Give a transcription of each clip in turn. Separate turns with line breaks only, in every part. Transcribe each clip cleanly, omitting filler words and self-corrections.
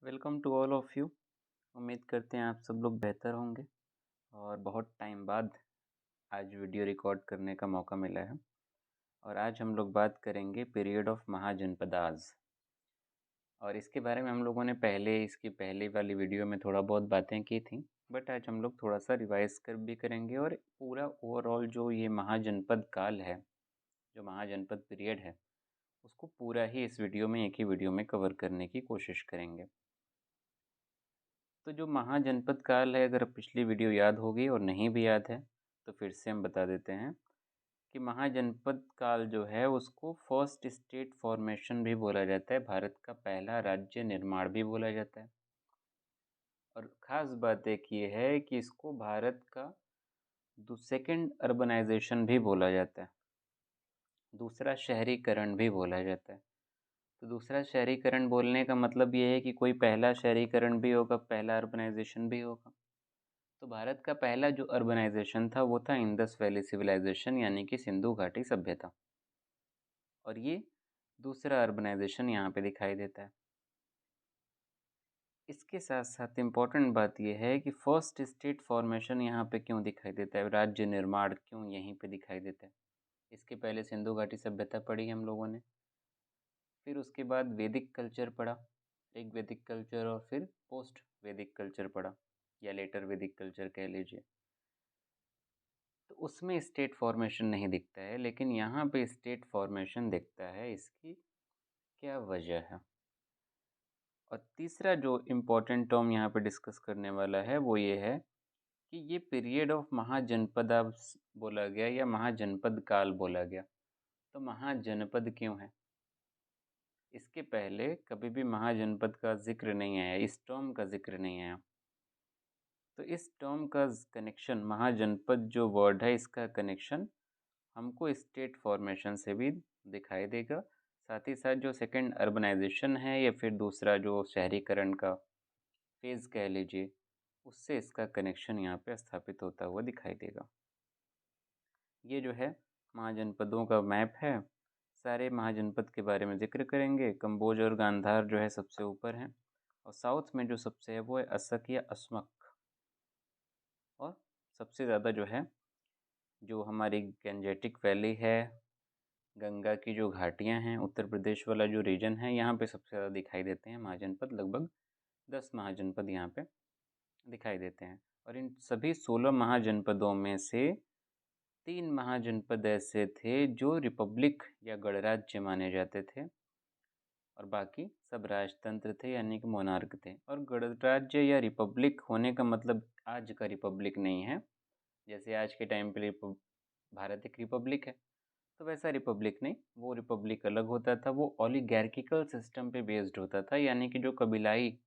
Welcome to all of you. उम्मीद करते हैं आप सब लोग बेहतर होंगे और बहुत टाइम बाद आज वीडियो रिकॉर्ड करने का मौका मिला है। और आज हम लोग बात करेंगे पीरियड ऑफ महाजनपदाज़। और इसके बारे में हम लोगों ने इसकी पहले वाली वीडियो में थोड़ा बहुत बातें की थी, बट आज हम लोग थोड़ा सा रिवाइज कर भी करेंगे और पूरा ओवरऑल जो ये महाजनपद काल है, जो महाजनपद पीरियड है, उसको पूरा ही इस वीडियो में एक ही वीडियो में कवर करने की कोशिश करेंगे। तो जो महाजनपद काल है, अगर पिछली वीडियो याद होगी और नहीं भी याद है तो फिर से हम बता देते हैं कि महाजनपद काल जो है उसको फर्स्ट स्टेट फॉर्मेशन भी बोला जाता है, भारत का पहला राज्य निर्माण भी बोला जाता है। और ख़ास बात एक ये है कि इसको भारत का सेकेंड अर्बनाइजेशन भी बोला जाता है, दूसरा शहरीकरण भी बोला जाता है। तो दूसरा शहरीकरण बोलने का मतलब ये है कि कोई पहला शहरीकरण भी होगा, पहला अर्बनाइजेशन भी होगा। तो भारत का पहला जो अर्बनाइजेशन था वो था इंडस वैली सिविलाइजेशन, यानी कि सिंधु घाटी सभ्यता। और ये दूसरा अर्बनाइजेशन यहाँ पे दिखाई देता है। इसके साथ साथ इम्पॉर्टेंट बात यह है कि फर्स्ट स्टेट फॉर्मेशन यहाँ पे क्यों दिखाई देता है, राज्य निर्माण क्यों यहीं पे दिखाई देता है। इसके पहले सिंधु घाटी सभ्यता पढ़ी हम लोगों ने, फिर उसके बाद वैदिक कल्चर पढ़ा, एक वैदिक कल्चर, और फिर पोस्ट वैदिक कल्चर पढ़ा या लेटर वैदिक कल्चर कह लीजिए। तो उसमें स्टेट फॉर्मेशन नहीं दिखता है, लेकिन यहाँ पे स्टेट फॉर्मेशन दिखता है। इसकी क्या वजह है? और तीसरा जो इम्पोर्टेंट टर्म यहाँ पे डिस्कस करने वाला है वो ये है कि ये पीरियड ऑफ महाजनपदा बोला गया या महाजनपद काल बोला गया। तो महाजनपद क्यों है? इसके पहले कभी भी महाजनपद का जिक्र नहीं आया, इस टर्म का जिक्र नहीं आया। तो इस टर्म का कनेक्शन, महाजनपद जो वर्ड है इसका कनेक्शन हमको स्टेट फॉर्मेशन से भी दिखाई देगा। साथ ही साथ जो सेकंड अर्बनाइजेशन है या फिर दूसरा जो शहरीकरण का फेज़ कह लीजिए, उससे इसका कनेक्शन यहाँ पे स्थापित होता हुआ दिखाई देगा। ये जो है महाजनपदों का मैप है। सारे महाजनपद के बारे में जिक्र करेंगे। कंबोज और गांधार जो है सबसे ऊपर हैं, और साउथ में जो सबसे है वो है असक या अस्मक। और सबसे ज़्यादा जो है, जो हमारी गंजेटिक वैली है, गंगा की जो घाटियाँ हैं, उत्तर प्रदेश वाला जो रीजन है, यहाँ पे सबसे ज़्यादा दिखाई देते हैं महाजनपद। लगभग 10 महाजनपद यहाँ पे दिखाई देते हैं। और इन सभी 16 महाजनपदों में से 3 महाजनपद ऐसे थे जो रिपब्लिक या गणराज्य माने जाते थे, और बाकी सब राजतंत्र थे, यानी कि मोनार्क थे। और गणराज्य या रिपब्लिक होने का मतलब आज का रिपब्लिक नहीं है। जैसे आज के टाइम पे भारत एक रिपब्लिक है, तो वैसा रिपब्लिक नहीं, वो रिपब्लिक अलग होता था। वो ओलिगैर्किकल सिस्टम पे बेस्ड होता था, यानी कि जो कबीलाई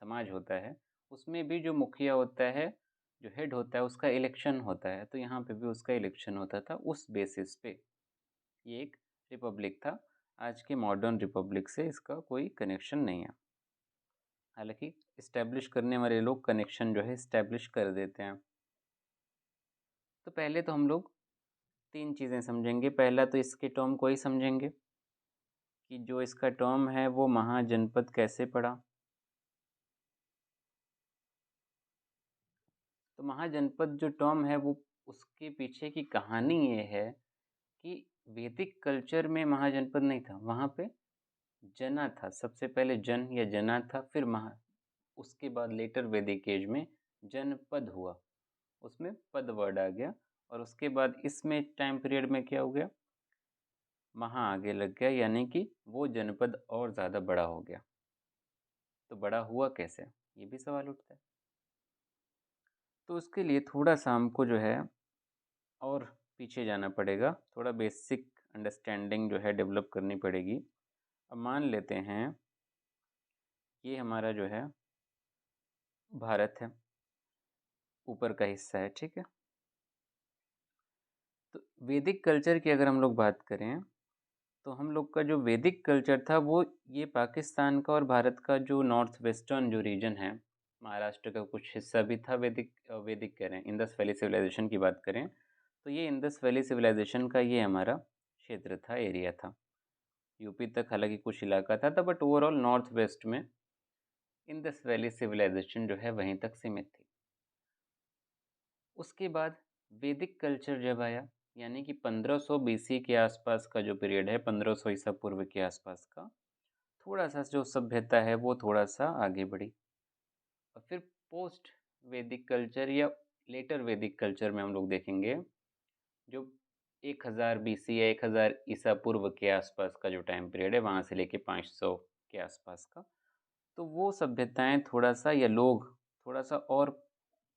समाज होता है उसमें भी जो मुखिया होता है, जो हेड होता है, उसका इलेक्शन होता है। तो यहाँ पे भी उसका इलेक्शन होता था, उस बेसिस पे ये एक रिपब्लिक था। आज के मॉडर्न रिपब्लिक से इसका कोई कनेक्शन नहीं है। हालांकि इस्टेब्लिश करने वाले लोग कनेक्शन जो है इस्टेब्लिश कर देते हैं। तो पहले तो हम लोग 3 चीज़ें समझेंगे। पहला तो इसके टर्म को ही समझेंगे कि जो इसका टर्म है वो महाजनपद कैसे पड़ा। तो महाजनपद जो टर्म है वो, उसके पीछे की कहानी ये है कि वैदिक कल्चर में महाजनपद नहीं था, वहाँ पे जना था। सबसे पहले जन या जना था, फिर उसके बाद लेटर वैदिक एज में जनपद हुआ, उसमें पद वर्ड आ गया। और उसके बाद इसमें टाइम पीरियड में क्या हो गया, महा आगे लग गया, यानी कि वो जनपद और ज़्यादा बड़ा हो गया। तो बड़ा हुआ कैसे, ये भी सवाल उठता है। तो उसके लिए थोड़ा सा हमको जो है और पीछे जाना पड़ेगा, थोड़ा बेसिक अंडरस्टैंडिंग जो है डेवलप करनी पड़ेगी। अब मान लेते हैं ये हमारा जो है भारत है, ऊपर का हिस्सा है, ठीक है। तो वैदिक कल्चर की अगर हम लोग बात करें, तो हम लोग का जो वैदिक कल्चर था वो ये पाकिस्तान का और भारत का जो नॉर्थ वेस्टर्न जो रीजन है, महाराष्ट्र का कुछ हिस्सा भी था। वैदिक वैदिक कह रहे हैं, इंडस वैली सिविलाइजेशन की बात करें तो ये इंडस वैली सिविलाइजेशन का ये हमारा क्षेत्र था, एरिया था। यूपी तक हालांकि कुछ इलाका था, बट ओवरऑल नॉर्थ वेस्ट में इंडस वैली सिविलाइजेशन जो है वहीं तक सीमित थी। उसके बाद वैदिक कल्चर जब आया, यानी कि 1500 बीसी के आसपास का जो पीरियड है, 1500 ईसा पूर्व के आसपास का, थोड़ा सा जो सभ्यता है वो थोड़ा सा आगे बढ़ी। और फिर पोस्ट वैदिक कल्चर या लेटर वैदिक कल्चर में हम लोग देखेंगे जो 1000 बीसी या 1000 ईसा पूर्व के आसपास का जो टाइम पीरियड है, वहाँ से लेके 500 के आसपास का, तो वो सभ्यताएं थोड़ा सा या लोग थोड़ा सा और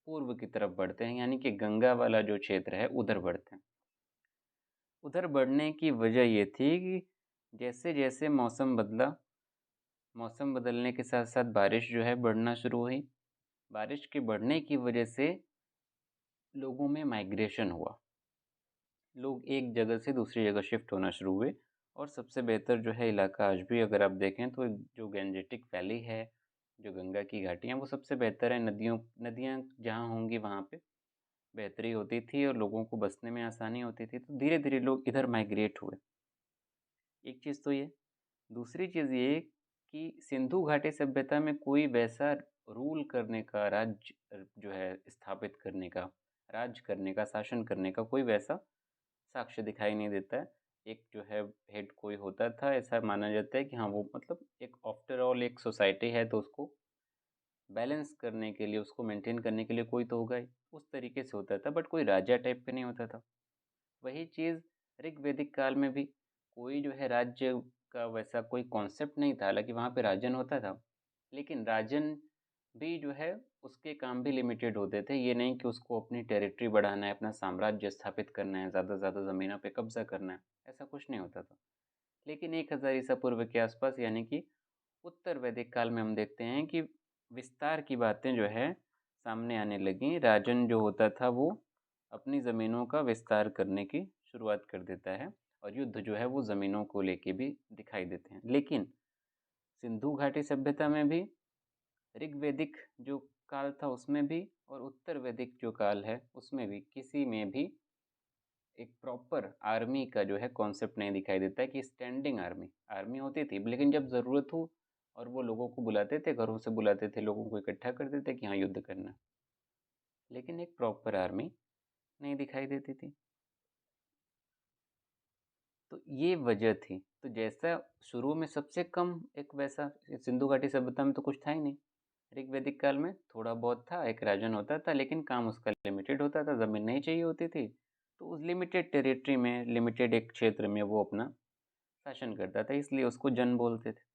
पूर्व की तरफ बढ़ते हैं, यानी कि गंगा वाला जो क्षेत्र है उधर बढ़ते हैं। उधर बढ़ने की वजह ये थी कि जैसे जैसे मौसम बदला, मौसम बदलने के साथ साथ बारिश जो है बढ़ना शुरू हुई। बारिश के बढ़ने की वजह से लोगों में माइग्रेशन हुआ, लोग एक जगह से दूसरी जगह शिफ्ट होना शुरू हुए। और सबसे बेहतर जो है इलाका आज भी अगर आप देखें तो जो गैंजेटिक वैली है, जो गंगा की घाटियाँ, वो सबसे बेहतर है। नदियाँ जहाँ होंगी वहाँ पे बेहतरी होती थी और लोगों को बसने में आसानी होती थी, तो धीरे धीरे लोग इधर माइग्रेट हुए। एक चीज़ तो ये। दूसरी चीज़ ये कि सिंधु घाटी सभ्यता में कोई वैसा रूल करने का, राज्य जो है स्थापित करने का, राज करने का, शासन करने का कोई वैसा साक्ष्य दिखाई नहीं देता है। एक जो है हेड कोई होता था, ऐसा माना जाता है कि हाँ वो मतलब एक आफ्टर ऑल एक सोसाइटी है तो उसको बैलेंस करने के लिए, उसको मेंटेन करने के लिए कोई तो होगा ही, उस तरीके से होता था। बट कोई राजा टाइप का नहीं होता था। वही चीज़ ऋग्वैदिक काल में भी कोई जो है राज्य का वैसा कोई कॉन्सेप्ट नहीं था। हालांकि वहाँ पे राजन होता था, लेकिन राजन भी जो है उसके काम भी लिमिटेड होते थे। ये नहीं कि उसको अपनी टेरिटरी बढ़ाना है, अपना साम्राज्य स्थापित करना है, ज़्यादा से ज़्यादा ज़मीनों पे कब्जा करना है, ऐसा कुछ नहीं होता था। लेकिन 1000 ईसा पूर्व के आसपास, यानी कि उत्तर वैदिक काल में हम देखते हैं कि विस्तार की बातें जो है सामने आने लगी। राजन जो होता था वो अपनी ज़मीनों का विस्तार करने की शुरुआत कर देता है, और युद्ध जो है वो ज़मीनों को लेके भी दिखाई देते हैं। लेकिन सिंधु घाटी सभ्यता में भी, ऋग्वैदिक जो काल था उसमें भी, और उत्तर वैदिक जो काल है उसमें भी, किसी में भी एक प्रॉपर आर्मी का जो है कॉन्सेप्ट नहीं दिखाई देता है कि स्टैंडिंग आर्मी। आर्मी होती थी, लेकिन जब ज़रूरत हो और वो लोगों को बुलाते थे, घरों से बुलाते थे, लोगों को इकट्ठा करते थे कि हाँ युद्ध करना है, लेकिन एक प्रॉपर आर्मी नहीं दिखाई देती थी। तो ये वजह थी। तो जैसा शुरू में सबसे कम एक वैसा सिंधु घाटी सभ्यता में तो कुछ था ही नहीं। ऋग्वैदिक काल में थोड़ा बहुत था, एक राजन होता था, लेकिन काम उसका लिमिटेड होता था, ज़मीन नहीं चाहिए होती थी, तो उस लिमिटेड टेरिटरी में, लिमिटेड एक क्षेत्र में वो अपना शासन करता था, इसलिए उसको जन बोलते थे।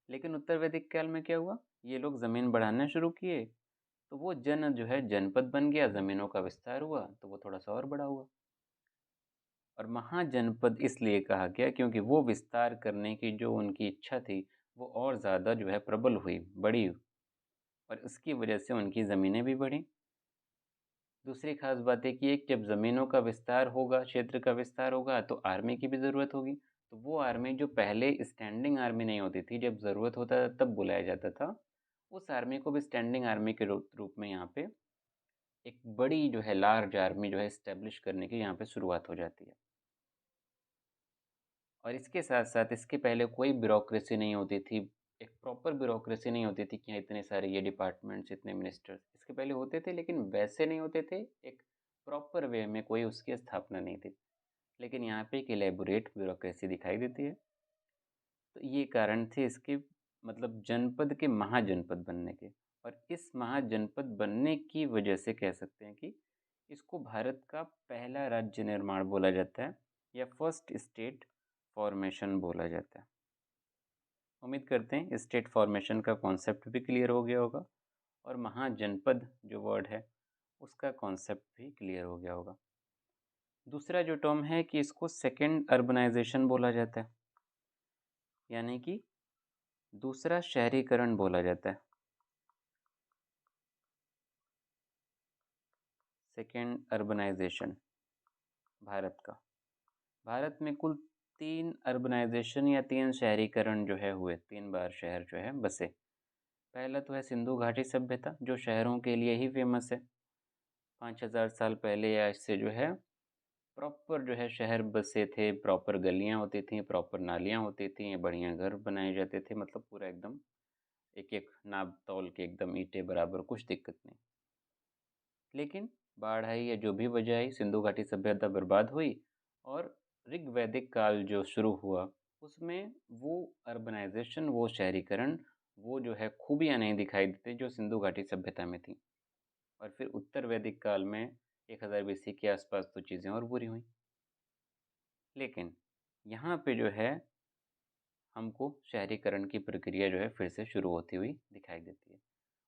लेकिन उत्तर वैदिक काल में क्या हुआ, ये लोग ज़मीन बढ़ाना शुरू किए, तो वो जन जो है जनपद बन गया, ज़मीनों का विस्तार हुआ, तो वो थोड़ा सा और बड़ा हुआ। और महाजनपद इसलिए कहा गया क्योंकि वो विस्तार करने की जो उनकी इच्छा थी वो और ज़्यादा जो है प्रबल हुई, बड़ी, और इसकी वजह से उनकी ज़मीनें भी बढ़ी। दूसरी खास बात है कि एक जब ज़मीनों का विस्तार होगा, क्षेत्र का विस्तार होगा, तो आर्मी की भी ज़रूरत होगी। तो वो आर्मी जो पहले स्टैंडिंग आर्मी नहीं होती थी, जब ज़रूरत होता था तब बुलाया जाता था, उस आर्मी को भी स्टैंडिंग आर्मी के रूप में यहाँ पे एक बड़ी जो है लार्ज आर्मी जो है इस्टेब्लिश करने की यहाँ पे शुरुआत हो जाती है। और इसके साथ साथ इसके पहले कोई ब्यूरोक्रेसी नहीं होती थी, एक प्रॉपर ब्यूरोक्रेसी नहीं होती थी कि यहाँ इतने सारे ये डिपार्टमेंट्स, इतने मिनिस्टर्स। इसके पहले होते थे, लेकिन वैसे नहीं होते थे, एक प्रॉपर वे में कोई उसकी स्थापना नहीं थी। लेकिन यहाँ पे एक इलेबोरेट ब्यूरोक्रेसी दिखाई देती है। तो ये कारण थे इसके, मतलब जनपद के महाजनपद बनने के। और इस महाजनपद बनने की वजह से कह सकते हैं कि इसको भारत का पहला राज्य निर्माण बोला जाता है, या फर्स्ट स्टेट फॉर्मेशन बोला जाता है। उम्मीद करते हैं स्टेट फॉर्मेशन का कॉन्सेप्ट भी क्लियर हो गया होगा, और महाजनपद जो वर्ड है उसका कॉन्सेप्ट भी क्लियर हो गया होगा। दूसरा जो टर्म है कि इसको सेकेंड अर्बनाइजेशन बोला जाता है, यानी कि दूसरा शहरीकरण बोला जाता है। सेकेंड अर्बनाइजेशन भारत का। भारत में कुल 3 अर्बनाइजेशन या 3 शहरीकरण जो है हुए, 3 बार शहर जो है बसे। पहला तो है सिंधु घाटी सभ्यता, जो शहरों के लिए ही फेमस है। 5000 साल पहले या इससे जो है प्रॉपर जो है शहर बसे थे, प्रॉपर गलियाँ होती थी, प्रॉपर नालियाँ होती थी, बढ़िया घर बनाए जाते थे, मतलब पूरा एकदम एक एक नाप तौल के एकदम ईंटे बराबर, कुछ दिक्कत नहीं। लेकिन बाढ़ आई या जो भी वजह आई, सिंधु घाटी सभ्यता बर्बाद हुई और ऋग्वैदिक काल जो शुरू हुआ उसमें वो अर्बनाइजेशन, वो शहरीकरण, वो जो है खूबियाँ नहीं दिखाई देती जो सिंधु घाटी सभ्यता में थी। और फिर उत्तर वैदिक काल में 1000 बीसी के आसपास तो चीज़ें और बुरी हुई। लेकिन यहाँ पे जो है हमको शहरीकरण की प्रक्रिया जो है फिर से शुरू होती हुई दिखाई देती है।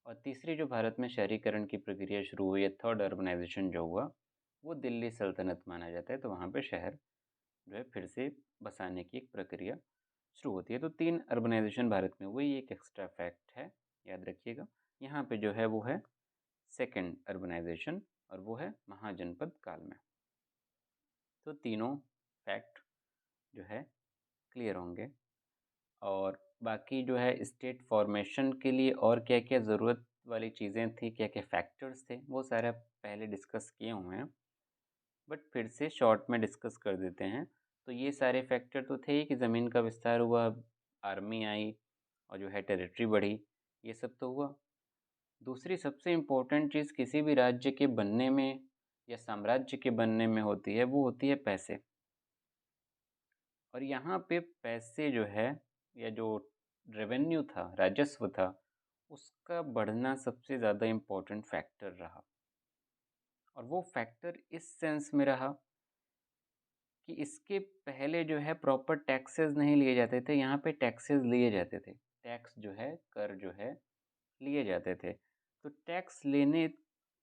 और तीसरी जो भारत में शहरीकरण की प्रक्रिया शुरू हुई है, थर्ड अर्बनाइजेशन जो हुआ, वो दिल्ली सल्तनत माना जाता है। तो वहाँ पे शहर जो है फिर से बसाने की एक प्रक्रिया शुरू होती है। तो 3 अर्बनाइजेशन भारत में हुई, एक एक्स्ट्रा फैक्ट है, याद रखिएगा। यहाँ पे जो है वो है सेकेंड अर्बनाइजेशन और वो है महाजनपद काल में। तो तीनों फैक्ट जो है क्लियर होंगे। और बाकी जो है स्टेट फॉर्मेशन के लिए और क्या क्या ज़रूरत वाली चीज़ें थी, क्या क्या फैक्टर्स थे, वो सारा पहले डिस्कस किए हुए हैं, बट फिर से शॉर्ट में डिस्कस कर देते हैं। तो ये सारे फैक्टर तो थे ही कि ज़मीन का विस्तार हुआ, आर्मी आई और जो है टेरिटरी बढ़ी, ये सब तो हुआ। दूसरी सबसे इम्पोर्टेंट चीज़ किसी भी राज्य के बनने में या साम्राज्य के बनने में होती है, वो होती है पैसे। और यहाँ पे पैसे जो है या जो रेवेन्यू था, राजस्व था, उसका बढ़ना सबसे ज़्यादा इम्पोर्टेंट फैक्टर रहा। और वो फैक्टर इस सेंस में रहा कि इसके पहले जो है प्रॉपर टैक्सेस नहीं लिए जाते थे, यहाँ पे टैक्सेस लिए जाते थे। टैक्स जो है, कर जो है, लिए जाते थे। तो टैक्स लेने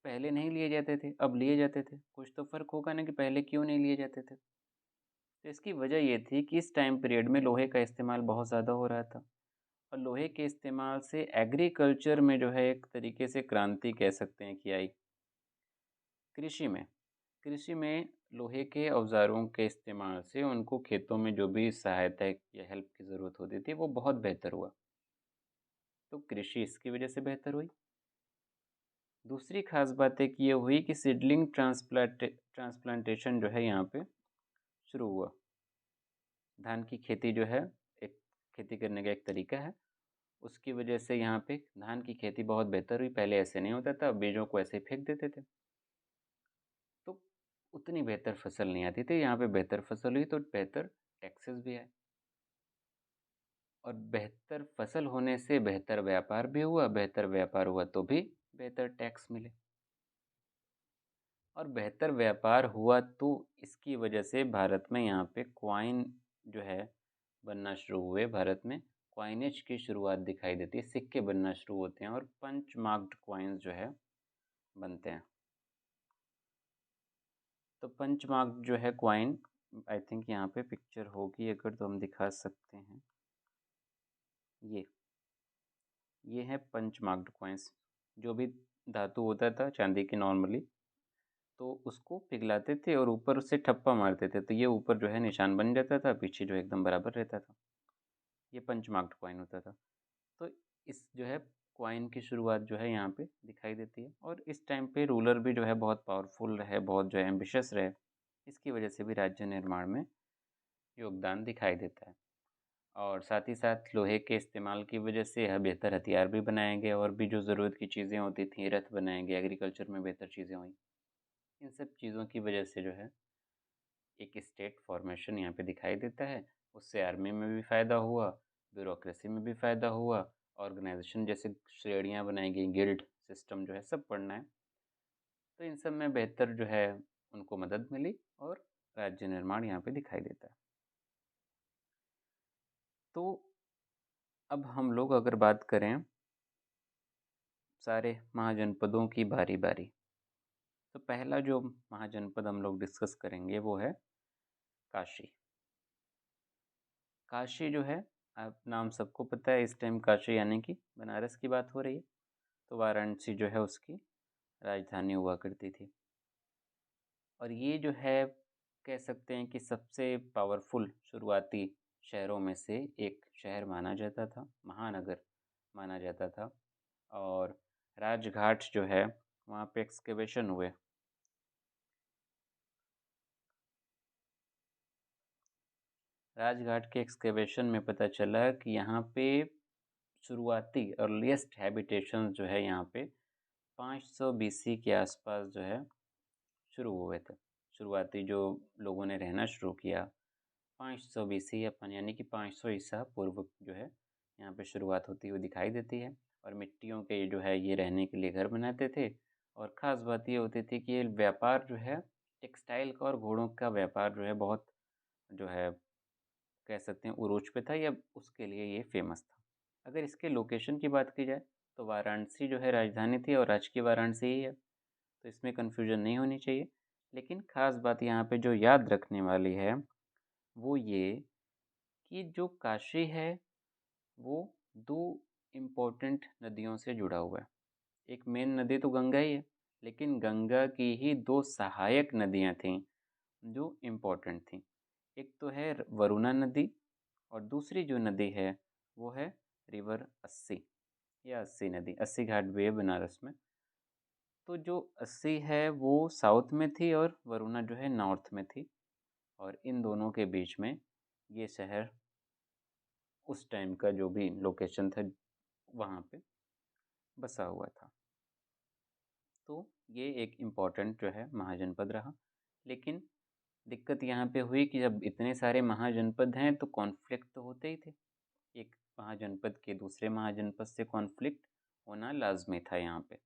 पहले नहीं लिए जाते थे, अब लिए जाते थे। कुछ तो फ़र्क होगा ना कि पहले क्यों नहीं लिए जाते थे। तो इसकी वजह ये थी कि इस टाइम पीरियड में लोहे का इस्तेमाल बहुत ज़्यादा हो रहा था। और लोहे के इस्तेमाल से एग्रीकल्चर में जो है एक तरीके से क्रांति कह सकते हैं कि आई। कृषि में लोहे के औज़ारों के इस्तेमाल से उनको खेतों में जो भी सहायता या हेल्प की ज़रूरत होती थी वो बहुत बेहतर हुआ। तो कृषि इसकी वजह से बेहतर हुई। दूसरी ख़ास बात एक ये हुई कि सीडलिंग ट्रांसप्लांटेशन जो है यहाँ पे शुरू हुआ। धान की खेती जो है एक खेती करने का एक तरीका है, उसकी वजह से यहाँ पे धान की खेती बहुत बेहतर हुई। पहले ऐसे नहीं होता था, बीजों को ऐसे ही फेंक देते थे, तो उतनी बेहतर फसल नहीं आती थी। यहाँ पे बेहतर फसल हुई तो बेहतर टैक्सेस भी आए, और बेहतर फसल होने से बेहतर व्यापार भी हुआ, बेहतर व्यापार हुआ तो भी बेहतर टैक्स मिले, और बेहतर व्यापार हुआ तो इसकी वजह से भारत में यहाँ पे क्वाइन जो है बनना शुरू हुए। भारत में क्वाइनेज की शुरुआत दिखाई देती है, सिक्के बनना शुरू होते हैं और पंच मार्क्ड क्वाइंस जो है बनते हैं। तो पंच मार्क्ड जो है क्वाइन, आई थिंक यहाँ पे पिक्चर होगी अगर तो हम दिखा सकते हैं। ये है पंच मार्क्ड क्वाइंस। जो भी धातु होता था चांदी की नॉर्मली, तो उसको पिघलाते थे और ऊपर उससे ठप्पा मारते थे, तो ये ऊपर जो है निशान बन जाता था, पीछे जो एकदम बराबर रहता था। ये पंच मार्क्ड कॉइन होता था। तो इस जो है कॉइन की शुरुआत जो है यहाँ पे दिखाई देती है। और इस टाइम पे रूलर भी जो है बहुत पावरफुल रहे, बहुत जो है एम्बिशियस रहे, इसकी वजह से भी राज्य निर्माण में योगदान दिखाई देता है। और साथ ही साथ लोहे के इस्तेमाल की वजह से बेहतर हथियार भी बनाए गए, और भी जो ज़रूरत की चीज़ें होती थी, रथ बनाए गए, एग्रीकल्चर में बेहतर चीज़ें हुई। इन सब चीज़ों की वजह से जो है एक स्टेट फॉर्मेशन यहाँ पे दिखाई देता है। उससे आर्मी में भी फ़ायदा हुआ, ब्यूरोक्रेसी में भी फ़ायदा हुआ, ऑर्गेनाइजेशन जैसे श्रेणियाँ बनाई गई, गिल्ड सिस्टम जो है सब पढ़ना है। तो इन सब में बेहतर जो है उनको मदद मिली और राज्य निर्माण यहाँ पे दिखाई देता है। तो अब हम लोग अगर बात करें सारे महाजनपदों की बारी बारी, तो पहला जो महाजनपद हम लोग डिस्कस करेंगे वो है काशी। काशी जो है, आप नाम सबको पता है, इस टाइम काशी यानी कि बनारस की बात हो रही है। तो वाराणसी जो है उसकी राजधानी हुआ करती थी। और ये जो है कह सकते हैं कि सबसे पावरफुल शुरुआती शहरों में से एक शहर माना जाता था, महानगर माना जाता था। और राजघाट जो है वहाँ पे एक्सकेवेशन हुए। राजघाट के एक्सकेवेशन में पता चला कि यहाँ पे शुरुआती अर्लीस्ट हैबिटेशन जो है यहाँ पे 500 BC के आसपास जो है शुरू हुए थे। शुरुआती जो लोगों ने रहना शुरू किया 500 BC अपन यानी कि 500 ईसा पूर्व जो है यहाँ पे शुरुआत होती हुई दिखाई देती है। और मिट्टियों के जो है ये रहने के लिए घर बनाते थे। और ख़ास बात ये होती थी कि ये व्यापार जो है टेक्सटाइल का और घोड़ों का व्यापार जो है बहुत जो है कह सकते हैं उरूज पे था, या उसके लिए ये फेमस था। अगर इसके लोकेशन की बात की जाए तो वाराणसी जो है राजधानी थी और आज की वाराणसी ही है, तो इसमें कन्फ्यूजन नहीं होनी चाहिए। लेकिन ख़ास बात यहाँ पे जो याद रखने वाली है वो ये कि जो काशी है वो दो इम्पोर्टेंट नदियों से जुड़ा हुआ है। एक मेन नदी तो गंगा ही है, लेकिन गंगा की ही दो सहायक नदियाँ थीं जो इम्पोर्टेंट थीं। एक तो है वरुणा नदी और दूसरी जो नदी है वो है रिवर अस्सी या अस्सी नदी। अस्सी घाट भी है बनारस में। तो जो अस्सी है वो साउथ में थी और वरुणा जो है नॉर्थ में थी। और इन दोनों के बीच में ये शहर उस टाइम का जो भी लोकेशन था वहाँ पे बसा हुआ था। तो ये एक इम्पॉर्टेंट जो है महाजनपद रहा। लेकिन दिक्कत यहाँ पे हुई कि जब इतने सारे महाजनपद हैं तो कॉन्फ्लिक्ट तो होते ही थे। एक महाजनपद के दूसरे महाजनपद से कॉन्फ्लिक्ट होना लाजमी था यहाँ पे।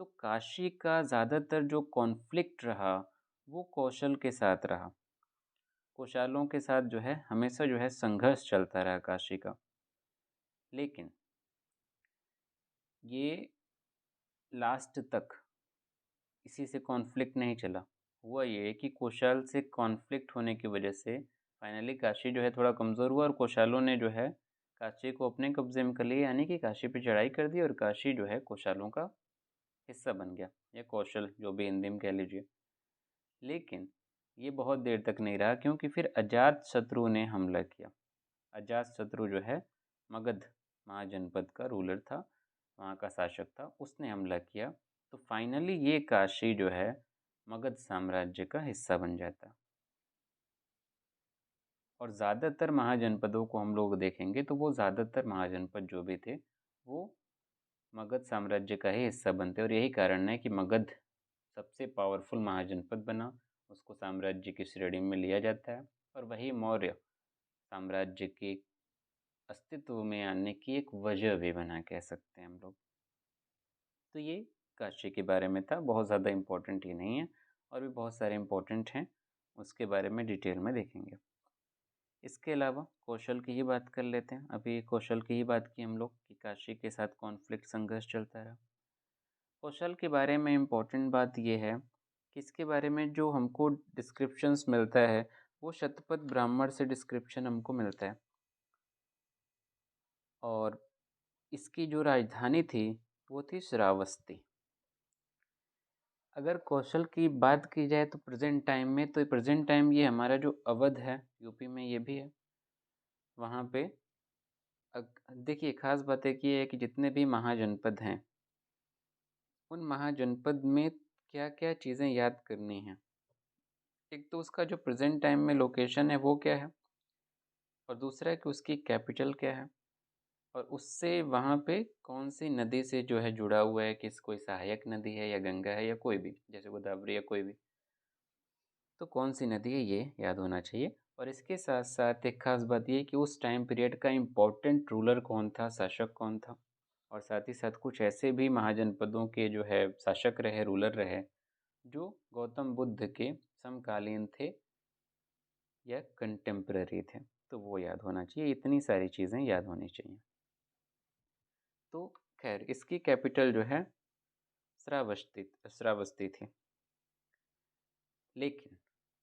तो काशी का ज़्यादातर जो कॉन्फ्लिक्ट रहा वो कौशल के साथ रहा। कोशालों के साथ जो है हमेशा जो है संघर्ष चलता रहा काशी का। लेकिन ये लास्ट तक इसी से कॉन्फ्लिक्ट नहीं चला। हुआ ये कि कोशाल से कॉन्फ्लिक्ट होने की वजह से फाइनली काशी जो है थोड़ा कमज़ोर हुआ और कोशालों ने जो है काशी को अपने कब्जे में कर लिया, यानी कि काशी पे चढ़ाई कर दी और काशी जो है कोशालों का हिस्सा बन गया, या कौशल जो भी हिंदी में कह लीजिए। लेकिन ये बहुत देर तक नहीं रहा क्योंकि फिर अजातशत्रु ने हमला किया। अजातशत्रु जो है मगध महाजनपद का रूलर था, वहाँ का शासक था, उसने हमला किया। तो फाइनली ये काशी जो है मगध साम्राज्य का हिस्सा बन जाता। और ज़्यादातर महाजनपदों को हम लोग देखेंगे तो वो ज़्यादातर महाजनपद जो भी थे वो मगध साम्राज्य का ही हिस्सा बनते। और यही कारण है कि मगध सबसे पावरफुल महाजनपद बना, उसको साम्राज्य की श्रेणी में लिया जाता है। और वही मौर्य साम्राज्य के अस्तित्व में आने की एक वजह भी बना कह सकते हैं हम लोग। तो ये काशी के बारे में था, बहुत ज़्यादा इम्पोर्टेंट ये नहीं है। और भी बहुत सारे इम्पोर्टेंट हैं, उसके बारे में डिटेल में देखेंगे। इसके अलावा कौशल की ही बात कर लेते हैं। अभी कौशल की ही बात की हम लोग कि काशी के साथ कॉन्फ्लिक्ट संघर्ष चलता रहा। कौशल के बारे में इम्पोर्टेंट बात ये है कि इसके बारे में जो हमको डिस्क्रिप्शंस मिलता है वो शतपथ ब्राह्मण से डिस्क्रिप्शन हमको मिलता है। और इसकी जो राजधानी थी वो थी श्रावस्ती। अगर कौशल की बात की जाए तो प्रेजेंट टाइम में, तो प्रेजेंट टाइम ये हमारा जो अवध है यूपी में ये भी है। वहाँ पे देखिए ख़ास बात एक ये है कि जितने भी महाजनपद हैं उन महाजनपद में क्या क्या चीज़ें याद करनी हैं। एक तो उसका जो प्रेजेंट टाइम में लोकेशन है वो क्या है, और दूसरा है कि उसकी कैपिटल क्या है, और उससे वहाँ पे कौन सी नदी से जो है जुड़ा हुआ है, कि कोई सहायक नदी है या गंगा है या कोई भी, जैसे गोदावरी या कोई भी, तो कौन सी नदी है ये याद होना चाहिए। और इसके साथ साथ एक खास बात ये कि उस टाइम पीरियड का इम्पोर्टेंट रूलर कौन था, शासक कौन था। और साथ ही साथ कुछ ऐसे भी महाजनपदों के जो है शासक रहे, रूलर रहे, जो गौतम बुद्ध के समकालीन थे या कंटेम्प्रेरी थे, तो वो याद होना चाहिए। इतनी सारी चीज़ें याद होनी चाहिए। तो खैर इसकी कैपिटल जो है श्रावस्ती थी। लेकिन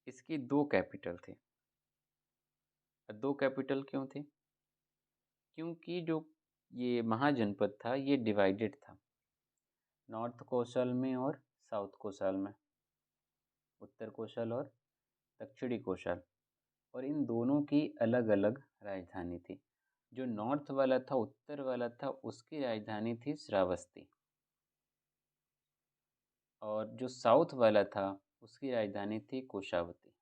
इसकी दो कैपिटल थी। दो कैपिटल क्यों थी? क्योंकि जो ये महाजनपद था ये डिवाइडेड था नॉर्थ कोसल में और साउथ कोसल में, उत्तर कोसल और दक्षिणी कोसल। और इन दोनों की अलग अलग राजधानी थी। जो नॉर्थ वाला था, उत्तर वाला था, उसकी राजधानी थी श्रावस्ती। और जो साउथ वाला था उसकी राजधानी थी कोशावती।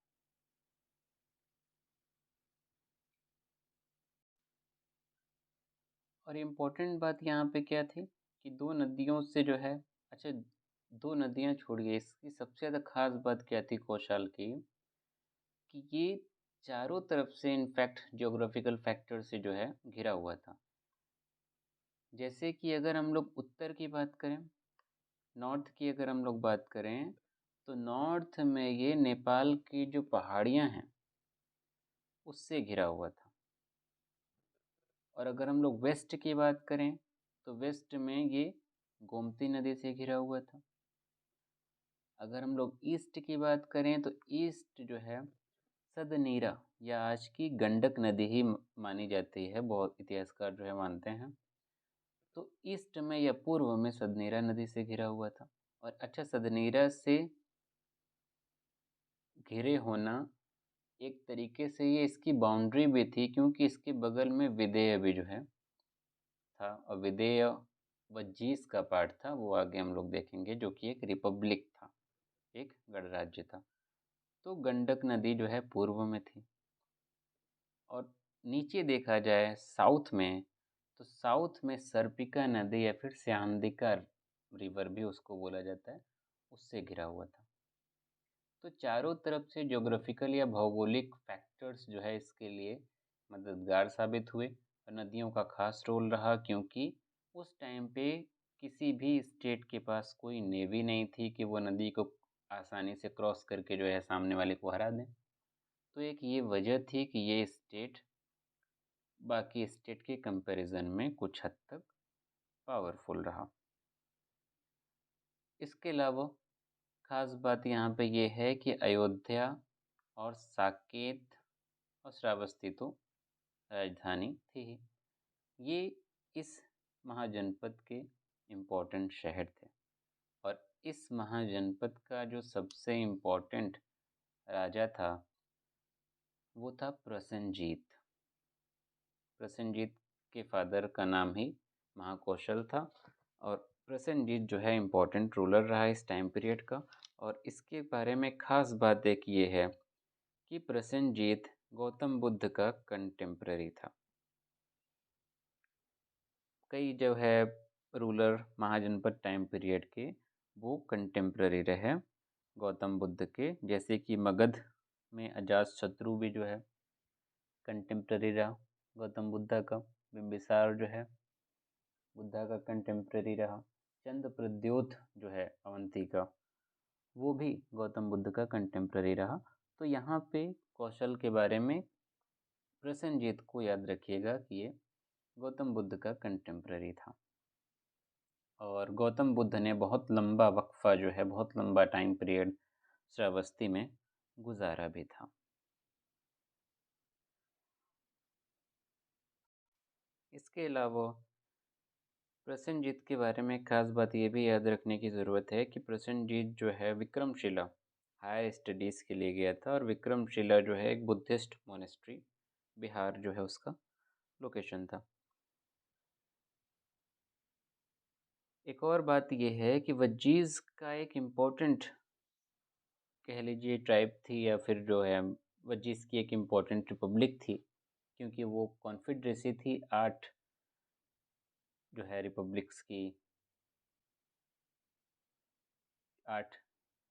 और इम्पोर्टेंट बात यहाँ पे क्या थी कि दो नदियों से जो है, अच्छा, दो नदियाँ छोड़िए, इसकी सबसे ज़्यादा खास बात क्या थी कौशल की, कि ये चारों तरफ से इनफैक्ट ज्योग्राफिकल फैक्टर से जो है घिरा हुआ था। जैसे कि अगर हम लोग उत्तर की बात करें, नॉर्थ की अगर हम लोग बात करें, तो नॉर्थ में ये नेपाल की जो पहाड़ियाँ हैं उससे घिरा हुआ था। और अगर हम लोग वेस्ट की बात करें, तो वेस्ट में ये गोमती नदी से घिरा हुआ था। अगर हम लोग ईस्ट की बात करें, तो ईस्ट जो है सदनीरा या आज की गंडक नदी ही मानी जाती है, बहुत इतिहासकार जो है मानते हैं। तो ईस्ट में या पूर्व में सदनीरा नदी से घिरा हुआ था। और अच्छा, सदनीरा से घिरे होना एक तरीके से ये इसकी बाउंड्री भी थी, क्योंकि इसके बगल में विदेय भी जो है था, और विदेय वज्जीस का पार्ट था, वो आगे हम लोग देखेंगे, जो कि एक रिपब्लिक था, एक गणराज्य था। तो गंडक नदी जो है पूर्व में थी। और नीचे देखा जाए साउथ में, तो साउथ में सर्पिका नदी या फिर स्यांदिका रिवर भी उसको बोला जाता है, उससे घिरा हुआ था। तो चारों तरफ से ज्योग्राफिकल या भौगोलिक फैक्टर्स जो है इसके लिए मददगार साबित हुए। और नदियों का खास रोल रहा, क्योंकि उस टाइम पे किसी भी स्टेट के पास कोई नेवी नहीं थी कि वो नदी को आसानी से क्रॉस करके जो है सामने वाले को हरा दें। तो एक ये वजह थी कि ये स्टेट बाकी स्टेट के कंपैरिजन में कुछ हद तक पावरफुल रहा। इसके अलावा खास बात यहाँ पे ये है कि अयोध्या और साकेत और श्रावस्ती तो राजधानी थी ही। ये इस महाजनपद के इम्पोर्टेंट शहर थे। और इस महाजनपद का जो सबसे इम्पोर्टेंट राजा था वो था प्रसेनजीत। प्रसेनजीत के फादर का नाम ही महाकौशल था। और प्रसेनजीत जो है इम्पोर्टेंट रूलर रहा इस टाइम पीरियड का। और इसके बारे में ख़ास बात एक ये है कि प्रसेनजीत गौतम बुद्ध का कंटेम्प्रेरी था। कई जो है रूलर महाजनपद टाइम पीरियड के वो कंटेम्प्रेरी रहे गौतम बुद्ध के, जैसे कि मगध में अजातशत्रु भी जो है कंटेम्प्रेरी रहा गौतम बुद्ध का। बिम्बिसार जो है बुद्धा का कंटेम्प्रेरी रहा। चंद्रप्रद्योत जो है अवंती का, वो भी गौतम बुद्ध का कंटेम्प्रेरी रहा। तो यहाँ पे कौशल के बारे में प्रसेनजीत को याद रखिएगा कि ये गौतम बुद्ध का कंटेम्प्रेरी था। और गौतम बुद्ध ने बहुत लंबा वक्फा जो है, बहुत लंबा टाइम पीरियड श्रावस्ती में गुजारा भी था। इसके अलावा प्रसेनजीत के बारे में एक खास बात ये भी याद रखने की ज़रूरत है कि प्रसेनजीत जो है विक्रमशिला हायर स्टडीज़ के लिए गया था। और विक्रमशिला जो है एक बुद्धिस्ट मोनेस्ट्री, बिहार जो है उसका लोकेशन था। एक और बात यह है कि वज्जीज़ का एक इम्पोर्टेंट कह लीजिए ट्राइब थी, या फिर जो है वज्जीज़ की एक इम्पोर्टेंट रिपब्लिक थी, क्योंकि वो कॉन्फेडरेसी थी 8 जो है रिपब्लिक्स की, 8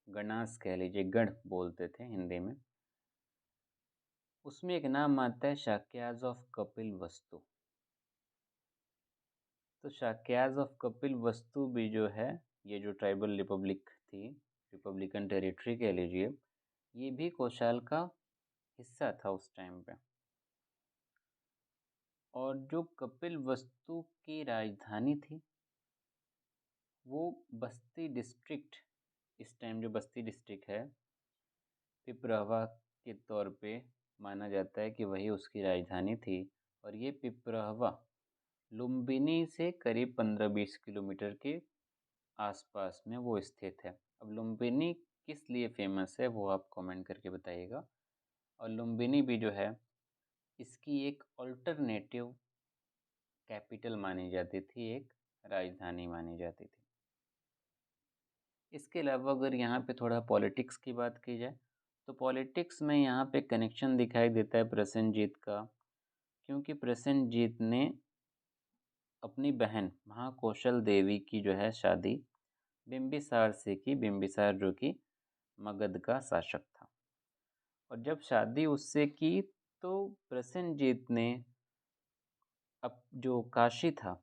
गणास कह लीजिए, गण बोलते थे हिंदी में। उसमें एक नाम आता है शाक्याज ऑफ कपिल वस्तु। तो शाक्याज ऑफ कपिल वस्तु भी जो है, ये जो ट्राइबल रिपब्लिक थी, रिपब्लिकन टेरिटरी कह लीजिए, ये भी कौशल का हिस्सा था उस टाइम पे। और जो कपिल वस्तु की राजधानी थी वो बस्ती डिस्ट्रिक्ट, इस टाइम जो बस्ती डिस्ट्रिक्ट है, पिपरहवा के तौर पे माना जाता है कि वही उसकी राजधानी थी। और ये पिपरहवा लुम्बिनी से करीब 15-20 किलोमीटर के आसपास में वो स्थित है। अब लुम्बिनी किस लिए फेमस है वो आप कमेंट करके बताइएगा। और लुम्बिनी भी जो है इसकी एक अल्टरनेटिव कैपिटल मानी जाती थी, एक राजधानी मानी जाती थी। इसके अलावा अगर यहाँ पे थोड़ा पॉलिटिक्स की बात की जाए, तो पॉलिटिक्स में यहाँ पे कनेक्शन दिखाई देता है प्रसेनजीत का, क्योंकि प्रसेनजीत ने अपनी बहन महाकौशल देवी की जो है शादी बिंबिसार से की, बिंबिसार जो कि मगध का शासक था। और जब शादी उससे की तो प्रसेनजीत ने अब जो काशी था,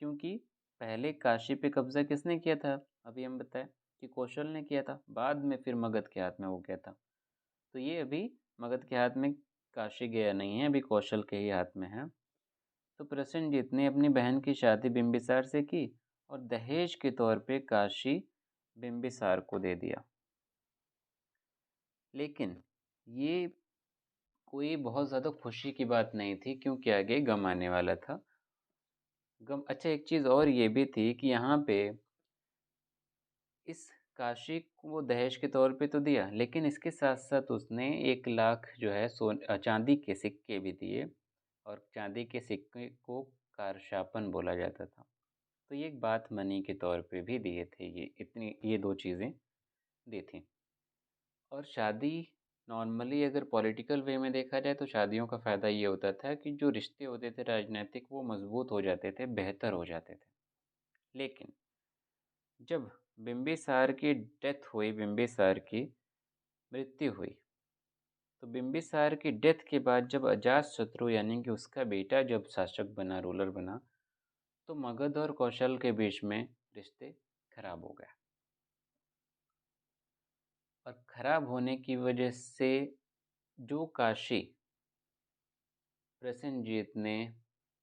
क्योंकि पहले काशी पे कब्जा किसने किया था, अभी हम बताएं कि कौशल ने किया था, बाद में फिर मगध के हाथ में हो गया था। तो ये अभी मगध के हाथ में काशी गया नहीं है, अभी कौशल के ही हाथ में है। तो प्रसेनजीत ने अपनी बहन की शादी बिंबिसार से की और दहेज के तौर पे काशी बिंबिसार को दे दिया। लेकिन ये कोई बहुत ज़्यादा खुशी की बात नहीं थी, क्योंकि आगे गम आने वाला था। गम, अच्छा एक चीज़ और ये भी थी कि यहाँ पे इस काशी को वो दहेज के तौर पे तो दिया, लेकिन इसके साथ साथ उसने 1 लाख जो है चांदी के सिक्के भी दिए। और चांदी के सिक्के को कारशापन बोला जाता था। तो ये एक बात मनी के तौर पे भी दिए थे, ये 2 चीज़ें दी थी। और शादी नॉर्मली अगर पॉलिटिकल वे में देखा जाए तो शादियों का फ़ायदा ये होता था कि जो रिश्ते होते थे राजनीतिक वो मजबूत हो जाते थे, बेहतर हो जाते थे। लेकिन जब बिंबिसार की डेथ हुई, बिंबिसार की मृत्यु हुई, तो बिंबिसार की डेथ के बाद जब अजातशत्रु यानी कि उसका बेटा जब शासक बना, रूलर बना, तो मगध और कौशल के बीच में रिश्ते खराब हो गए। और खराब होने की वजह से जो काशी प्रसेनजीत ने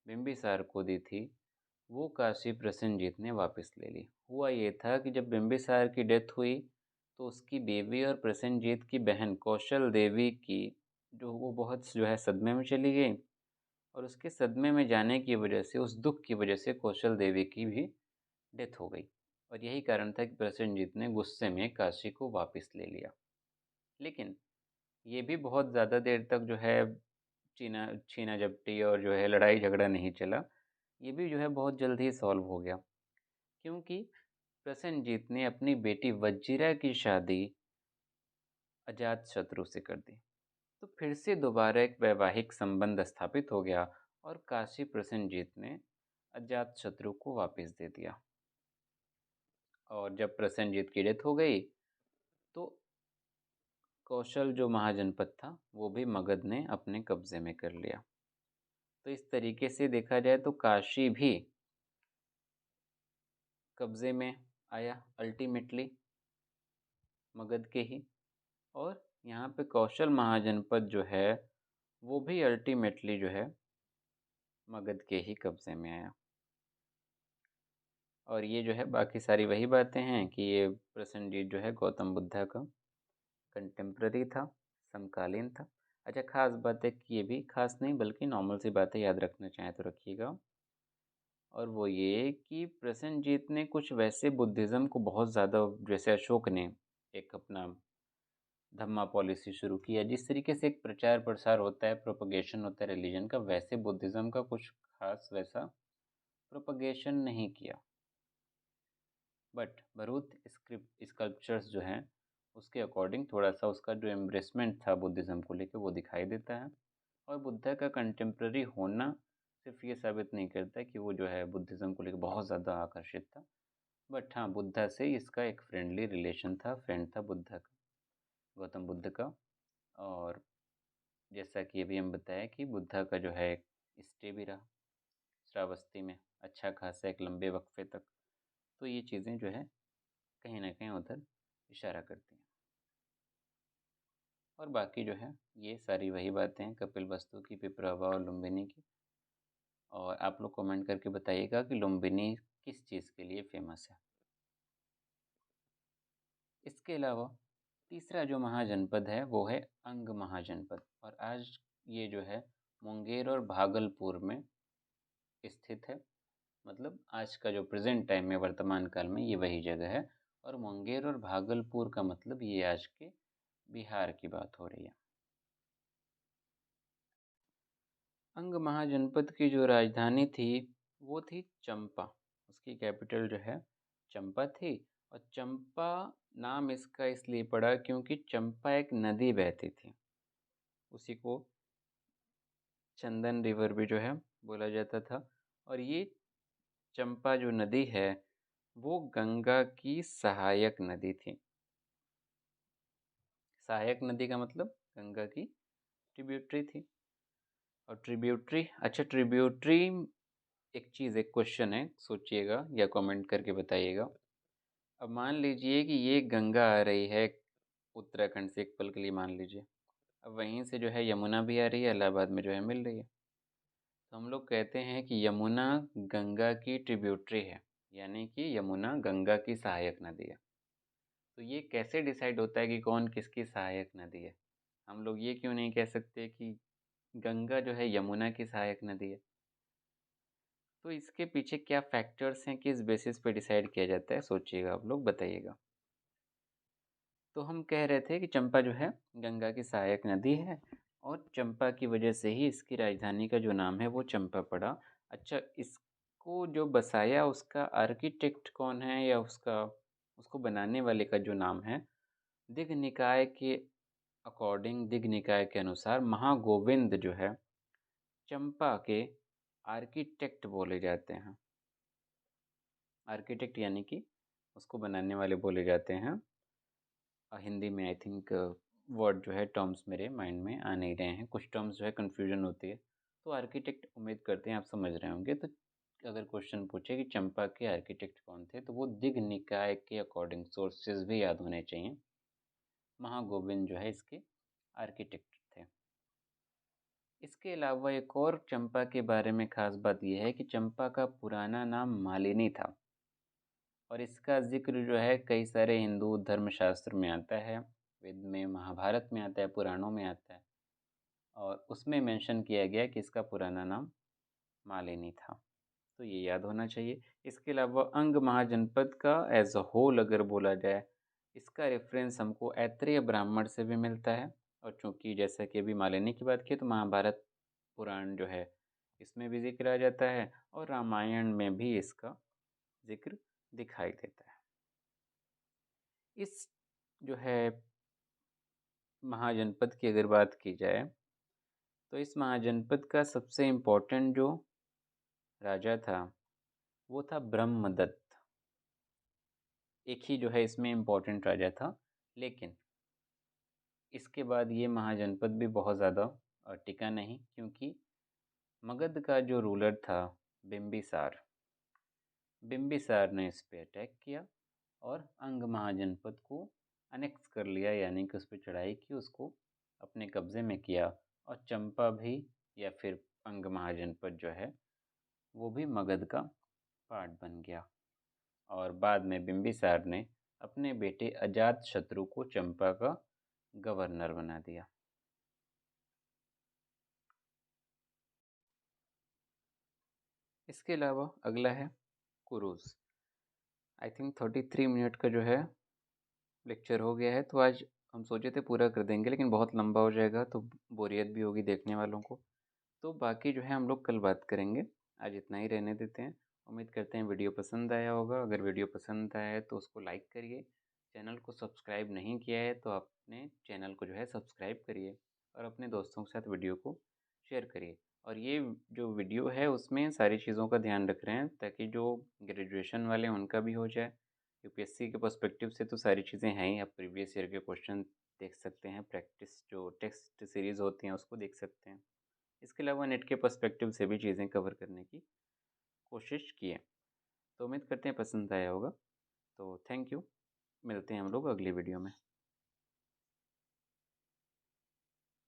बिंबिसार को दी थी, वो काशी प्रसेनजीत ने वापस ले ली। हुआ ये था कि जब बिंबिसार की डेथ हुई तो उसकी बीवी और प्रसेनजीत की बहन कौशल देवी की जो वो बहुत जो है सदमे में चली गई। और उसके सदमे में जाने की वजह से, उस दुख की वजह से कौशल देवी की भी डेथ हो गई। और यही कारण था कि प्रसेनजीत ने गुस्से में काशी को वापस ले लिया। लेकिन ये भी बहुत ज़्यादा देर तक जो है छीना छीना झपटी और जो है लड़ाई झगड़ा नहीं चला। ये भी जो है बहुत जल्द ही सॉल्व हो गया, क्योंकि प्रसेनजीत ने अपनी बेटी वज्जिरा की शादी अजातशत्रु से कर दी। तो फिर से दोबारा एक वैवाहिक संबंध स्थापित हो गया और काशी प्रसेनजीत ने अजातशत्रु को वापस दे दिया। और जब प्रसेनजीत की डेथ हो गई तो कौशल जो महाजनपद था वो भी मगध ने अपने कब्जे में कर लिया। तो इस तरीके से देखा जाए तो काशी भी कब्जे में आया अल्टीमेटली मगध के ही। और यहाँ पे कौशल महाजनपद जो है वो भी अल्टीमेटली जो है मगध के ही कब्जे में आया। और ये जो है बाकी सारी वही बातें हैं कि ये प्रसेनजीत जो है गौतम बुद्धा का कंटेम्प्ररी था, समकालीन था। अच्छा, खास बात है कि ये भी खास नहीं बल्कि नॉर्मल सी बातें याद रखना चाहें तो रखिएगा। और वो ये कि प्रसेनजीत ने कुछ वैसे बुद्धिज़्म को बहुत ज़्यादा, जैसे अशोक ने एक अपना धम्मा पॉलिसी शुरू किया, जिस तरीके से एक प्रचार प्रसार होता है, प्रोपगेशन होता है रिलीजन का, वैसे बुद्धिज़्म का कुछ खास वैसा प्रोपगेशन नहीं किया। बट भरूच स्कल्पचर्स जो हैं उसके अकॉर्डिंग थोड़ा सा उसका जो एम्ब्रेसमेंट था बुद्धिज़्म को लेकर वो दिखाई देता है। और बुद्धा का कंटेम्प्ररी होना सिर्फ ये साबित नहीं करता कि वो जो है बुद्धिज़्म को लेकर बहुत ज़्यादा आकर्षित था। बट हाँ, बुद्धा से इसका एक फ्रेंडली रिलेशन था, फ्रेंड था बुद्धा का, गौतम बुद्ध का। और जैसा कि अभी हम बताया कि बुद्धा का जो है एक स्टे भी रहा श्रावस्ती में अच्छा खासा एक लंबे वक्फे तक। तो ये चीज़ें जो है कहीं ना कहीं उधर इशारा करती हैं। और बाकी जो है ये सारी वही बातें हैं कपिलवस्तु की, पिपरावा और लुम्बिनी की। और आप लोग कमेंट करके बताइएगा कि लुम्बिनी किस चीज़ के लिए फेमस है। इसके अलावा तीसरा जो महाजनपद है वो है अंग महाजनपद। और आज ये जो है मुंगेर और भागलपुर में स्थित है। मतलब आज का जो प्रेजेंट टाइम में, वर्तमान काल में, ये वही जगह है। और मुंगेर और भागलपुर का मतलब ये आज के बिहार की बात हो रही है। अंग महाजनपद की जो राजधानी थी वो थी चंपा। उसकी कैपिटल जो है चंपा थी। और चंपा नाम इसका इसलिए पड़ा क्योंकि चंपा एक नदी बहती थी, उसी को चंदन रिवर भी जो है बोला जाता था। और ये चंपा जो नदी है वो गंगा की सहायक नदी थी। सहायक नदी का मतलब गंगा की ट्रिब्यूटरी थी। और ट्रिब्यूटरी, अच्छा ट्रिब्यूटरी एक चीज़, एक क्वेश्चन है, सोचिएगा या कमेंट करके बताइएगा। अब मान लीजिए कि ये गंगा आ रही है उत्तराखंड से, एक पल के लिए मान लीजिए। अब वहीं से जो है यमुना भी आ रही है, इलाहाबाद में जो है मिल रही है। तो हम लोग कहते हैं कि यमुना गंगा की ट्रिब्यूटरी है, यानी कि यमुना गंगा की सहायक नदी है। तो ये कैसे डिसाइड होता है कि कौन किसकी सहायक नदी है? हम लोग ये क्यों नहीं कह सकते कि गंगा जो है यमुना की सहायक नदी है? तो इसके पीछे क्या फैक्टर्स हैं, किस बेसिस पे डिसाइड किया जाता है, सोचिएगा आप लोग, बताइएगा। तो हम कह रहे थे कि चंपा जो है गंगा की सहायक नदी है और चंपा की वजह से ही इसकी राजधानी का जो नाम है वो चंपा पड़ा। अच्छा, इसको जो बसाया उसका आर्किटेक्ट कौन है, या उसको बनाने वाले का जो नाम है, दिघ निकाय के अकॉर्डिंग, दिघ निकाय के अनुसार महागोविंद जो है चंपा के आर्किटेक्ट बोले जाते हैं। आर्किटेक्ट यानी कि उसको बनाने वाले बोले जाते हैं। हिंदी में आई थिंक वर्ड जो है, टर्म्स मेरे माइंड में आ नहीं रहे हैं, कुछ टर्म्स जो है कन्फ्यूजन होती है। तो आर्किटेक्ट उम्मीद करते हैं आप समझ रहे होंगे। तो अगर क्वेश्चन पूछे कि चंपा के आर्किटेक्ट कौन थे, तो वो दिघ निकाय के अकॉर्डिंग, सोर्सेज भी याद होने चाहिए, महागोविंद जो है इसके आर्किटेक्ट थे। इसके अलावा एक और चंपा के बारे में खास बात यह है कि चंपा का पुराना नाम मालिनी था, और इसका जिक्र जो है कई सारे हिंदू धर्मशास्त्र में आता है, वेद में, महाभारत में आता है, पुराणों में आता है, और उसमें मेंशन किया गया कि इसका पुराना नाम मालिनी था। तो ये याद होना चाहिए। इसके अलावा अंग महाजनपद का एज अ होल अगर बोला जाए, इसका रेफरेंस हमको ऐत्रेय ब्राह्मण से भी मिलता है। और चूँकि जैसा कि अभी मालिनी की बात की, तो महाभारत पुराण जो है इसमें भी जिक्र आ जाता है, और रामायण में भी इसका जिक्र दिखाई देता है। इस जो है महाजनपद की अगर बात की जाए, तो इस महाजनपद का सबसे इम्पोर्टेंट जो राजा था वो था ब्रह्मदत्त। एक ही जो है इसमें इम्पोर्टेंट राजा था, लेकिन इसके बाद ये महाजनपद भी बहुत ज़्यादा टिका नहीं, क्योंकि मगध का जो रूलर था बिम्बिसार, बिम्बिसार ने इस पे अटैक किया और अंग महाजनपद को अनेक्स कर लिया, यानी कि उस पर चढ़ाई की, उसको अपने कब्ज़े में किया। और चंपा भी, या फिर अंग महाजनपद जो है वो भी मगध का पार्ट बन गया। और बाद में बिम्बिसार ने अपने बेटे अजातशत्रु को चंपा का गवर्नर बना दिया। इसके अलावा अगला है कुरुज। आई थिंक 33 मिनट का जो है लेक्चर हो गया है, तो आज हम सोचे थे पूरा कर देंगे, लेकिन बहुत लंबा हो जाएगा तो बोरियत भी होगी देखने वालों को। तो बाकी जो है हम लोग कल बात करेंगे, आज इतना ही रहने देते हैं। उम्मीद करते हैं वीडियो पसंद आया होगा। अगर वीडियो पसंद आया है तो उसको लाइक करिए, चैनल को सब्सक्राइब नहीं किया है तो अपने चैनल को जो है सब्सक्राइब करिए, और अपने दोस्तों के साथ वीडियो को शेयर करिए। और ये जो वीडियो है उसमें सारी चीज़ों का ध्यान रख रहे हैं, ताकि जो ग्रेजुएशन वाले हैं उनका भी हो जाए। यूपीएससी के पर्सपेक्टिव से तो सारी चीज़ें हैं ही, आप प्रीवियस ईयर के क्वेश्चन देख सकते हैं, प्रैक्टिस जो टेक्स्ट सीरीज़ होती हैं उसको देख सकते हैं। इसके अलावा नेट के पर्सपेक्टिव से भी चीज़ें कवर करने की कोशिश की है। तो उम्मीद करते हैं पसंद आया होगा। तो थैंक यू, मिलते हैं हम लोग अगली वीडियो में।